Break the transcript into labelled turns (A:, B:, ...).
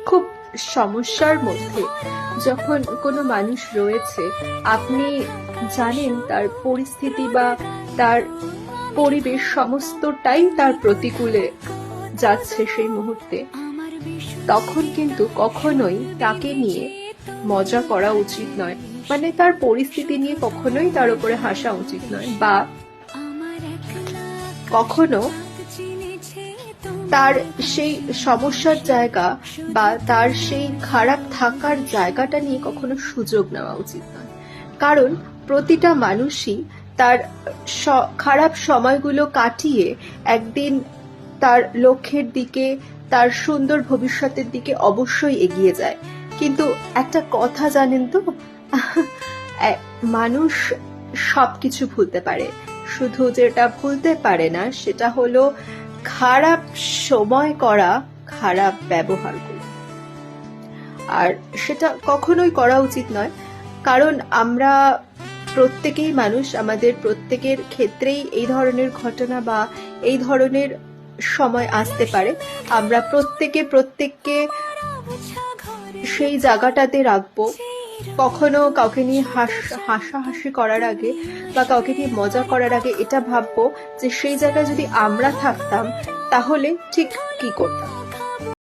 A: খুব সমস্যার মধ্যে যখন কোনো মানুষ রয়েছে, আপনি জানেন তার পরিস্থিতি বা তার পরিবেশ সমস্তটাই তার প্রতিকূলে যাচ্ছে সেই মুহূর্তে, তখন কিন্তু কখনোই তাকে নিয়ে মজা করা উচিত নয়। মানে তার পরিস্থিতি নিয়ে কখনোই তার উপরে হাসা উচিত নয়, বা কখনো তার সেই সমস্যার জায়গা বা তার সেই খারাপ থাকার জায়গাটা নিয়ে কখনো সুযোগ নেওয়া উচিত নয়। কারণ প্রতিটা মানুষই তার খারাপ সময়গুলো কাটিয়ে একদিন তার লক্ষ্যের দিকে, তার সুন্দর ভবিষ্যতের দিকে অবশ্যই এগিয়ে যায়। কিন্তু একটা কথা জানেন তো, মানুষ সবকিছু ভুলতে পারে, শুধু যেটা ভুলতে পারে না সেটা হলো খারাপ সময় করা খারাপ ব্যবহার করা। আর সেটা কখনোই করা উচিত নয়, কারণ আমরা প্রত্যেকেই মানুষ, আমাদের প্রত্যেকের ক্ষেত্রেই এই ধরনের ঘটনা বা এই ধরনের সময় আসতে পারে। আমরা প্রত্যেককে সেই জায়গাটাতে রাখবো। কখনো কাউকে নিয়ে হাসাহাসি করার আগে বা কাউকে নিয়ে মজা করার আগে এটা ভাববো যে সেই জায়গায় যদি আমরা থাকতাম তাহলে ঠিক কি করতাম।